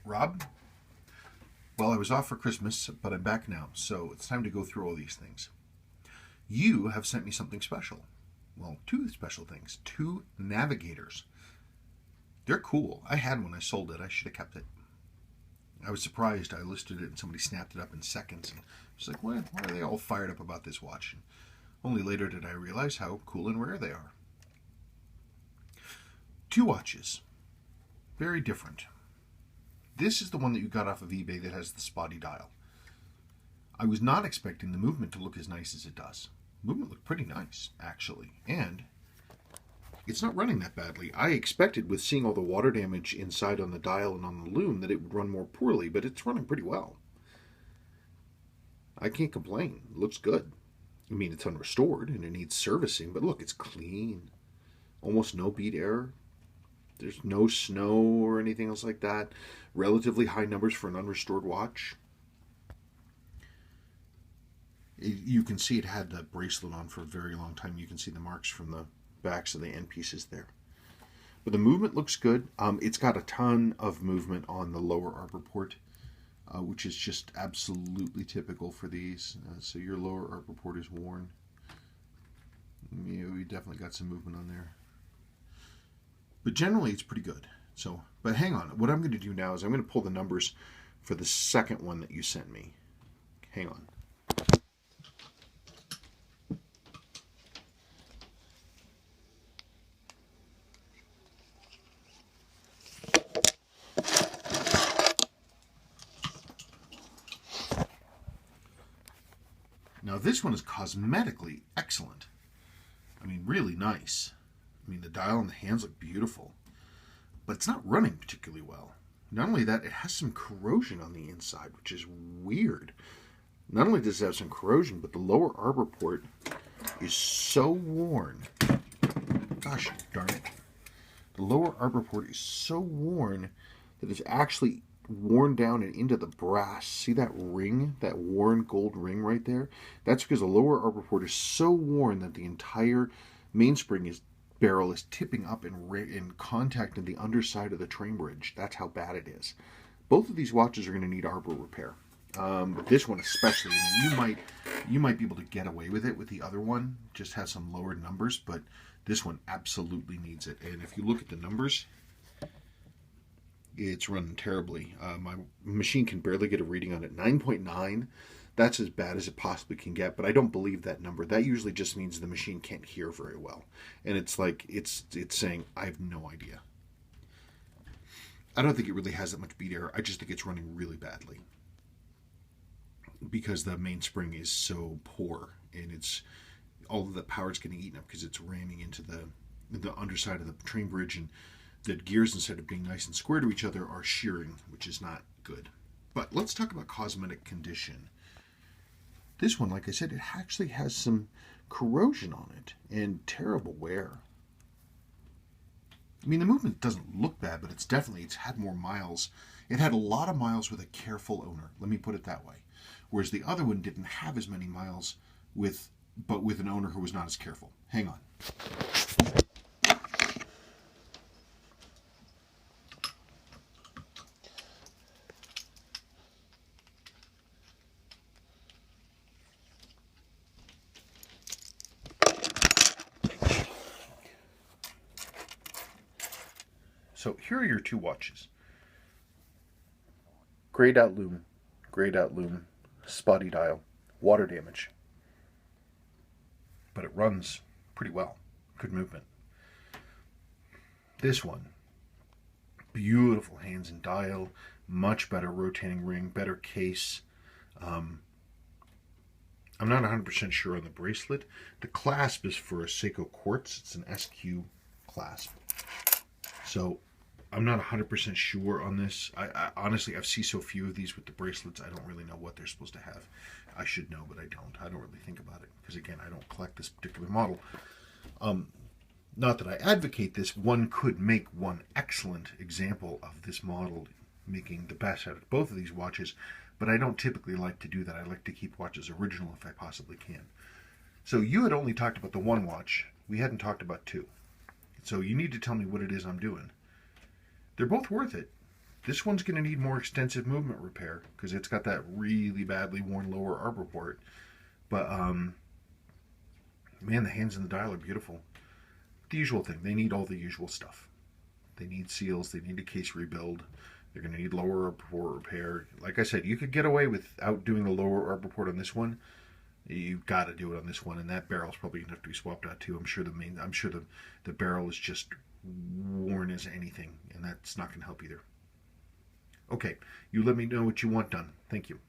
Rob, well, I was off for Christmas, but I'm back now, so it's time to go through all these things. You have sent me something special. Well, two special things. Two Navigators. They're cool. I had one. I sold it. I should have kept it. I was surprised. I listed it and somebody snapped it up in seconds. And I was like, why are they all fired up about this watch? And only later did I realize how cool and rare they are. Two watches. Very different. This is the one that you got off of eBay that has the spotty dial. I was not expecting the movement to look as nice as it does. Movement looked pretty nice, actually. And it's not running that badly. I expected, with seeing all the water damage inside on the dial and on the loom, that it would run more poorly, but it's running pretty well. I can't complain. It looks good. I mean, it's unrestored and it needs servicing, but look, it's clean. Almost no bead error. There's no snow or anything else like that. Relatively high numbers for an unrestored watch. You can see it had the bracelet on for a very long time. You can see the marks from the backs of the end pieces there. But the movement looks good. It's got a ton of movement on the lower arbor port, which is just absolutely typical for these. So your lower arbor port is worn. We definitely got some movement on there. But generally, it's pretty good. So, but hang on. What I'm going to do now is I'm going to pull the numbers for the second one that you sent me. Hang on. Now, this one is cosmetically excellent. I mean, really nice. I mean, the dial and the hands look beautiful, but it's not running particularly well. Not only that, it has some corrosion on the inside, which is weird. Not only does it have some corrosion, but the lower arbor port is so worn. Gosh darn it. The lower arbor port is so worn that it's actually worn down and into the brass. See that ring, that worn gold ring right there? That's because the lower arbor port is so worn that the entire mainspring barrel is tipping up in contact in the underside of the train bridge. That's how bad it is. Both of these watches are going to need arbor repair. But this one especially, I mean, you might be able to get away with it with the other one, just have some lower numbers, but this one absolutely needs it. And if you look at the numbers, it's running terribly. My machine can barely get a reading on it. 9.9. That's as bad as it possibly can get, but I don't believe that number. That usually just means the machine can't hear very well. And it's like, it's saying, I have no idea. I don't think it really has that much bead error. I just think it's running really badly. Because the mainspring is so poor, and it's all of the power is getting eaten up because it's ramming into the underside of the train bridge, and the gears, instead of being nice and square to each other, are shearing, which is not good. But let's talk about cosmetic condition. This one, like I said, it actually has some corrosion on it and terrible wear. I mean, the movement doesn't look bad, but it's had more miles. It had a lot of miles with a careful owner, let me put it that way. Whereas the other one didn't have as many miles but with an owner who was not as careful. Hang on. So here are your two watches. Grayed out loom, spotty dial, water damage. But it runs pretty well. Good movement. This one, beautiful hands and dial, much better rotating ring, better case. I'm not 100% sure on the bracelet. The clasp is for a Seiko quartz. It's an SQ clasp. So I'm not 100% sure on this. I honestly, I've seen so few of these with the bracelets, I don't really know what they're supposed to have. I should know, but I don't. I don't really think about it because, again, I don't collect this particular model. Not that I advocate this. One could make one excellent example of this model, making the best out of both of these watches, but I don't typically like to do that. I like to keep watches original if I possibly can. So you had only talked about the one watch. We hadn't talked about two. So you need to tell me what it is I'm doing. They're both worth it. This one's going to need more extensive movement repair because it's got that really badly worn lower arbor port. But man, the hands and the dial are beautiful. The usual thing. They need all the usual stuff. They need seals. They need a case rebuild. They're going to need lower arbor port repair. Like I said, you could get away without doing the lower arbor port on this one. You've got to do it on this one, and that barrel's probably going to have to be swapped out too. I'm sure the barrel is just worn as anything, and that's not going to help either. Okay, you let me know what you want done. Thank you.